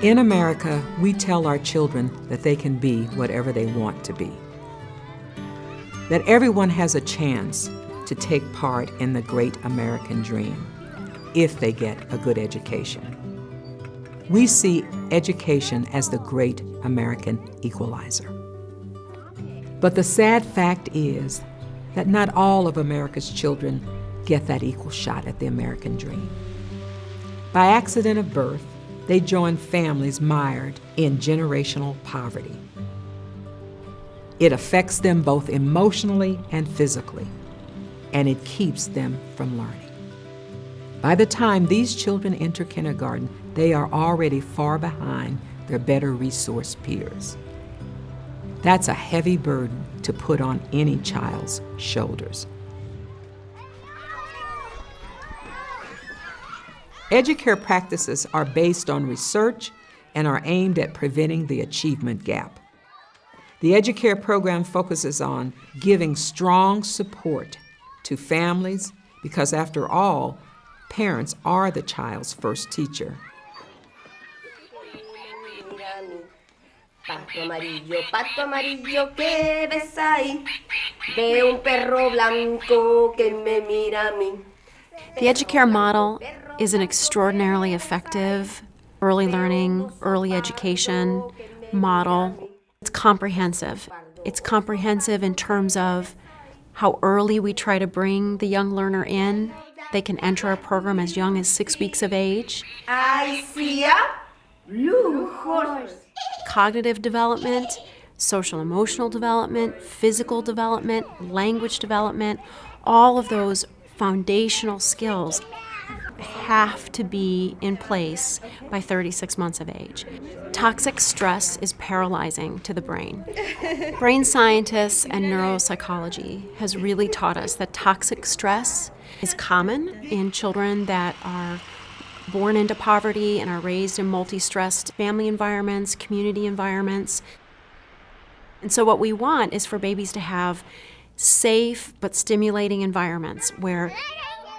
In America, we tell our children that they can be whatever they want to be. That everyone has a chance to take part in the great American dream if they get a good education. We see education as the great American equalizer. But the sad fact is that not all of America's children get that equal shot at the American dream. By accident of birth, they join families mired in generational poverty. It affects them both emotionally and physically, and it keeps them from learning. By the time these children enter kindergarten, they are already far behind their better resourced peers. That's a heavy burden to put on any child's shoulders. Educare practices are based on research and are aimed at preventing the achievement gap. The Educare program focuses on giving strong support to families because, after all, parents are the child's first teacher. Pato amarillo, ¿qué ves ahí? Veo un perro blanco que me mira a mí. The Educare model is an extraordinarily effective early learning, early education model. It's comprehensive. It's comprehensive in terms of how early we try to bring the young learner in. They can enter our program as young as 6 weeks of age. I see a lujos. Cognitive development, social emotional development, physical development, language development, all of those foundational skills have to be in place by 36 months of age. Toxic stress is paralyzing to the brain. Brain scientists and neuropsychology has really taught us that toxic stress is common in children that are born into poverty and are raised in multi-stressed family environments, community environments. And so what we want is for babies to have safe but stimulating environments where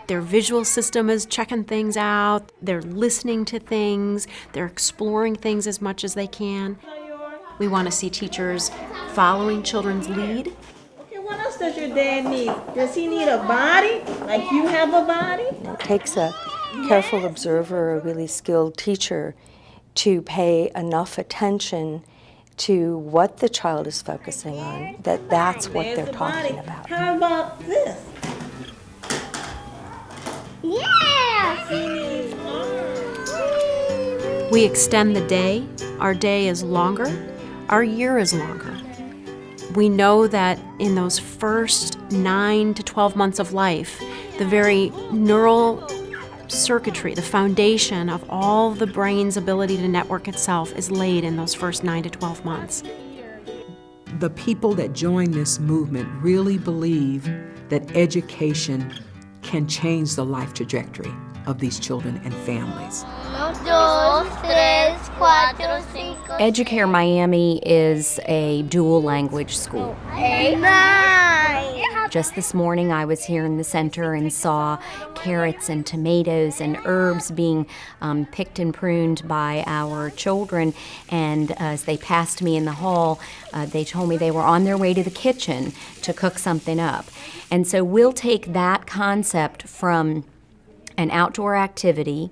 their visual system is checking things out, they're listening to things, they're exploring things as much as they can. We want to see teachers following children's lead. Okay, what else does your dad need? Does he need a body, like you have a body? It takes a careful observer, a really skilled teacher, to pay enough attention to what the child is focusing on, that's what they're talking about. How about this? Yes! We extend the day. Our day is longer. Our year is longer. We know that in those first 9 to 12 months of life, the very neural circuitry, the foundation of all the brain's ability to network itself is laid in those first 9 to 12 months. The people that join this movement really believe that education can change the life trajectory of these children and families. Educare Miami is a dual language school. Just this morning I was here in the center and saw carrots and tomatoes and herbs being picked and pruned by our children, and as they passed me in the hall, they told me they were on their way to the kitchen to cook something up. And so we'll take that concept from an outdoor activity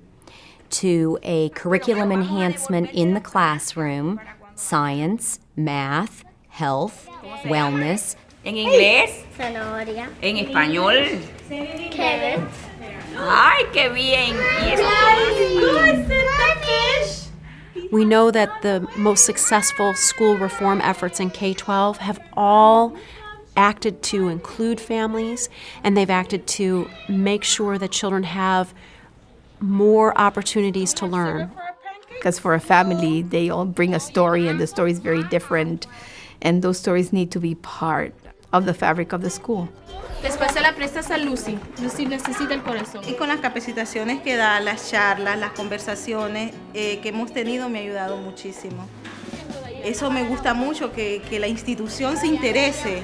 to a curriculum enhancement in the classroom, science, math, health, wellness. En inglés. Zanahoria. En español. Carrot. Ay, qué bien. ¿Y eso? We know that the most successful school reform efforts in K-12 have all acted to include families, and they've acted to make sure that children have more opportunities to learn. Because for a family, they all bring a story, and the story is very different, and those stories need to be part of the fabric of the school. Después se la prestas a Lucy. Lucy necesita el corazón. Y con las capacitaciones que da, las charlas, las conversaciones que hemos tenido, me ha ayudado muchísimo. Eso me gusta mucho, que la institución se interese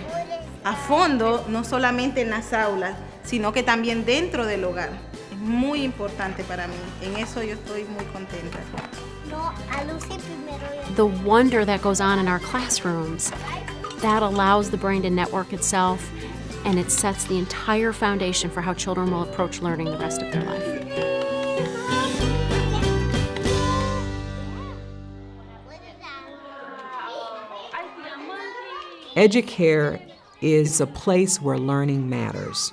a fondo, no solamente en las aulas, sino que también dentro del hogar, Es muy importante para mí. En eso yo estoy muy contenta. The wonder that goes on in our classrooms, that allows the brain to network itself, and it sets the entire foundation for how children will approach learning the rest of their life. Educare is a place where learning matters.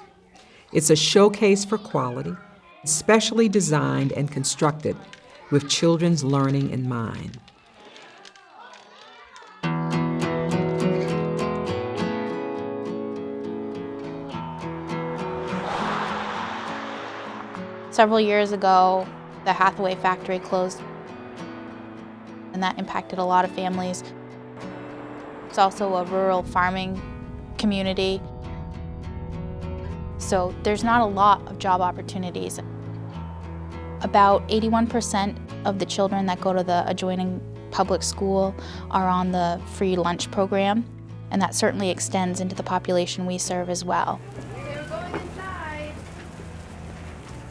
It's a showcase for quality, specially designed and constructed with children's learning in mind. Several years ago, the Hathaway factory closed, and that impacted a lot of families. It's also a rural farming community, so there's not a lot of job opportunities. About 81% of the children that go to the adjoining public school are on the free lunch program, and that certainly extends into the population we serve as well.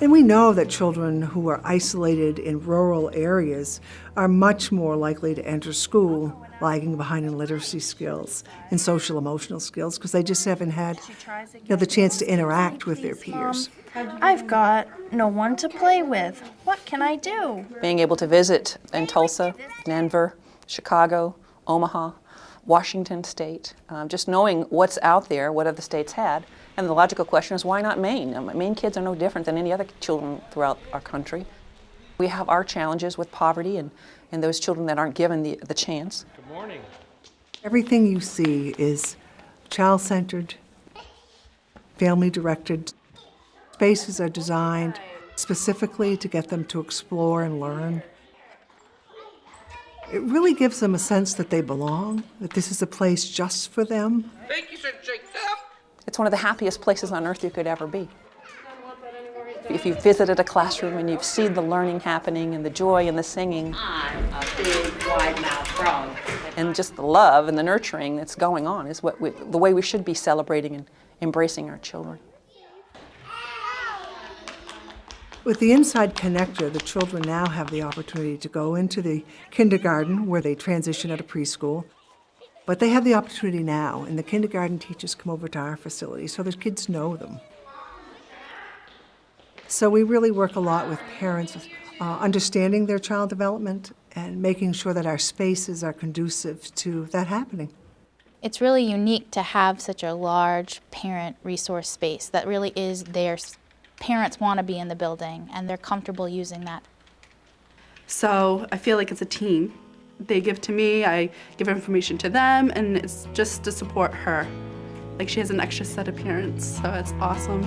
And we know that children who are isolated in rural areas are much more likely to enter school lagging behind in literacy skills and social emotional skills because they just haven't had the chance to interact with their peers. I've got no one to play with. What can I do? Being able to visit in Tulsa, Denver, Chicago, Omaha, Washington State, just knowing what's out there, what other states had. And the logical question is, why not Maine? Maine kids are no different than any other children throughout our country. We have our challenges with poverty and those children that aren't given the chance. Good morning. Everything you see is child-centered, family-directed. Spaces are designed specifically to get them to explore and learn. It really gives them a sense that they belong, that this is a place just for them. Thank you, Sir Jacob. It's one of the happiest places on earth you could ever be. If you've visited a classroom and you've seen the learning happening and the joy and the singing, I'm a big wide-mouthed frog. and just the love and the nurturing that's going on is the way we should be celebrating and embracing our children. With the Inside Connector, the children now have the opportunity to go into the kindergarten where they transition out of preschool. But they have the opportunity now, and the kindergarten teachers come over to our facility so the kids know them. So we really work a lot with parents, understanding their child development and making sure that our spaces are conducive to that happening. It's really unique to have such a large parent resource space that really is theirs. Parents want to be in the building and they're comfortable using that. So I feel like it's a team. They give to me, I give information to them, and it's just to support her. Like, she has an extra set of parents, so it's awesome.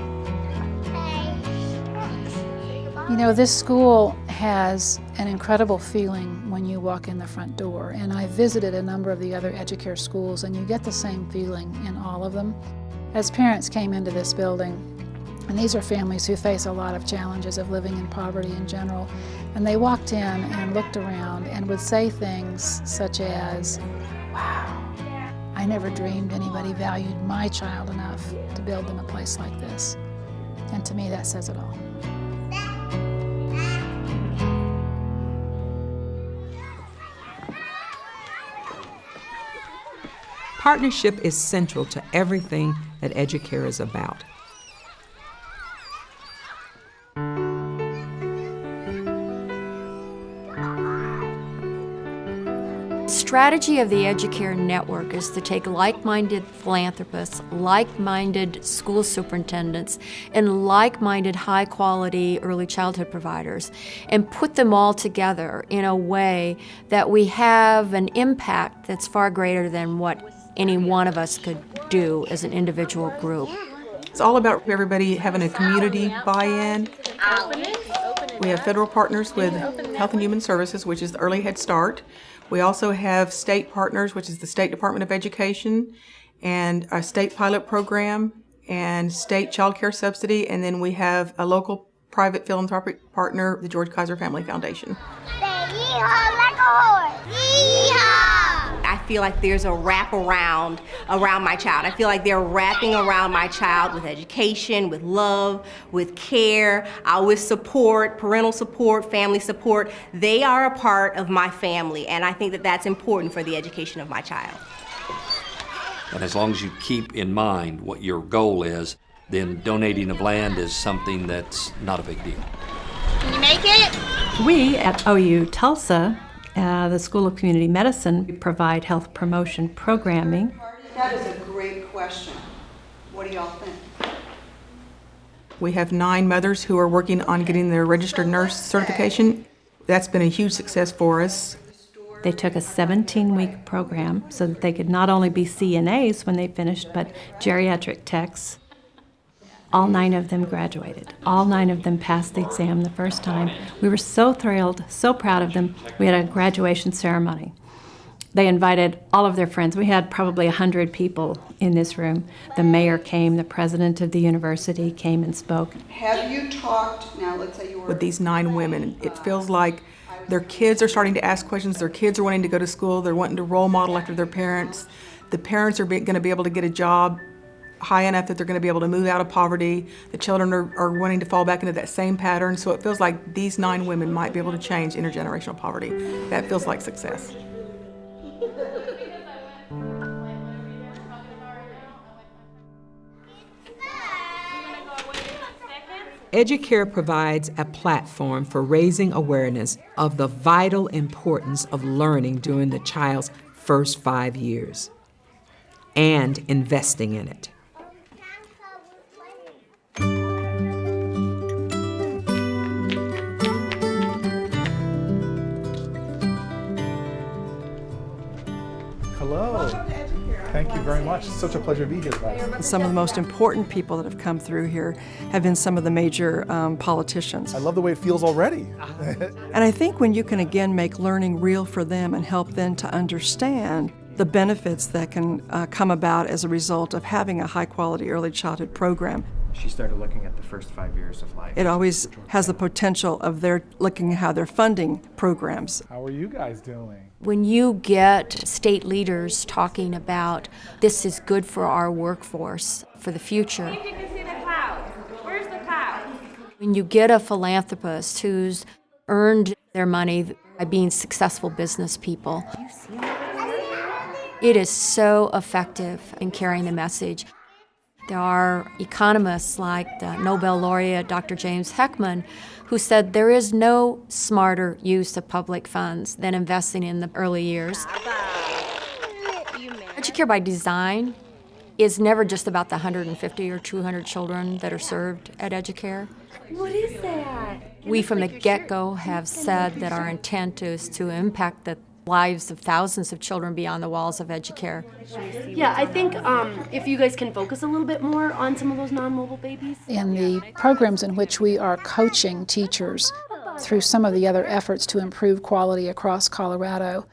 You know, this school has an incredible feeling when you walk in the front door, and I visited a number of the other Educare schools, and you get the same feeling in all of them. As parents came into this building, and these are families who face a lot of challenges of living in poverty in general, and they walked in and looked around and would say things such as, wow, I never dreamed anybody valued my child enough to build them a place like this. And to me, that says it all. Partnership is central to everything that Educare is about. The strategy of the Educare network is to take like-minded philanthropists, like-minded school superintendents, and like-minded high-quality early childhood providers and put them all together in a way that we have an impact that's far greater than what any one of us could do as an individual group. It's all about everybody having a community buy-in. We have federal partners with Health and Human Services, which is the Early Head Start. We also have state partners, which is the State Department of Education, and a state pilot program, and state child care subsidy, and then we have a local private philanthropic partner, the George Kaiser Family Foundation. I feel like there's a wraparound around my child. I feel like they're wrapping around my child with education, with love, with care, with support, parental support, family support. They are a part of my family, and I think that that's important for the education of my child. And as long as you keep in mind what your goal is, then donating of land is something that's not a big deal. Can you make it? We at OU Tulsa, the School of Community Medicine, we provide health promotion programming. That is a great question. What do y'all think? We have 9 mothers who are working on getting their registered nurse certification. That's been a huge success for us. They took a 17-week program so that they could not only be CNAs when they finished, but geriatric techs. All 9 of them graduated. All 9 of them passed the exam the first time. We were so thrilled, so proud of them. We had a graduation ceremony. They invited all of their friends. We had probably 100 people in this room. The mayor came, the president of the university came and spoke. Have you talked, now let's say you were... With these 9 women, it feels like their kids are starting to ask questions. Their kids are wanting to go to school. They're wanting to role model after their parents. The parents are going to be able to get a job high enough that they're going to be able to move out of poverty. The children are wanting to fall back into that same pattern. So it feels like these 9 women might be able to change intergenerational poverty. That feels like success. Educare provides a platform for raising awareness of the vital importance of learning during the child's first 5 years and investing in it. Hello. Thank you very much. It's such a pleasure to be here, guys. Some of the most important people that have come through here have been some of the major politicians. I love the way it feels already. And I think when you can again make learning real for them and help them to understand the benefits that can come about as a result of having a high-quality early childhood program. She started looking at the first 5 years of life. It always has the potential of their looking at how they're funding programs. How are you guys doing? When you get state leaders talking about this is good for our workforce for the future. You can see the clouds. Where's the clouds? When you get a philanthropist who's earned their money by being successful business people, it is so effective in carrying the message. There are economists like the Nobel laureate Dr. James Heckman who said there is no smarter use of public funds than investing in the early years. Educare by design is never just about the 150 or 200 children that are served at Educare. What is that? We from the get-go have said that our intent is to impact the lives of thousands of children beyond the walls of Educare. Yeah, I think if you guys can focus a little bit more on some of those non-mobile babies. In the programs in which we are coaching teachers through some of the other efforts to improve quality across Colorado,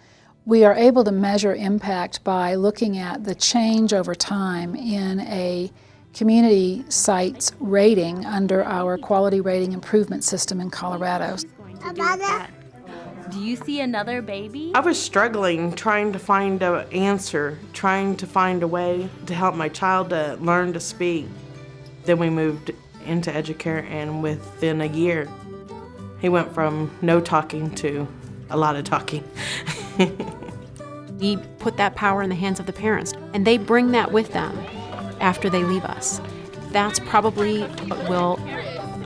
we are able to measure impact by looking at the change over time in a community site's rating under our quality rating improvement system in Colorado. Do you see another baby? I was struggling, trying to find an answer, trying to find a way to help my child to learn to speak. Then we moved into Educare, and within a year, he went from no talking to a lot of talking. We put that power in the hands of the parents, and they bring that with them after they leave us. That's probably what will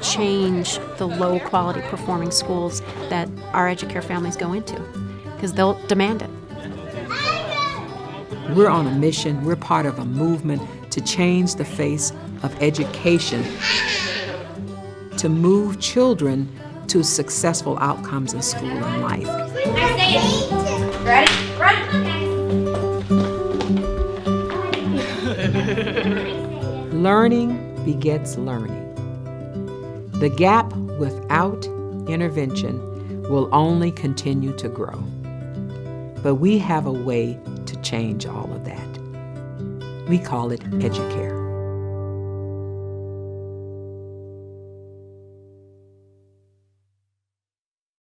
change the low quality performing schools that our Educare families go into, because they'll demand it. We're on a mission, we're part of a movement to change the face of education, to move children to successful outcomes in school and life. Ready? Learning begets learning. The gap without intervention will only continue to grow. But we have a way to change all of that. We call it Educare.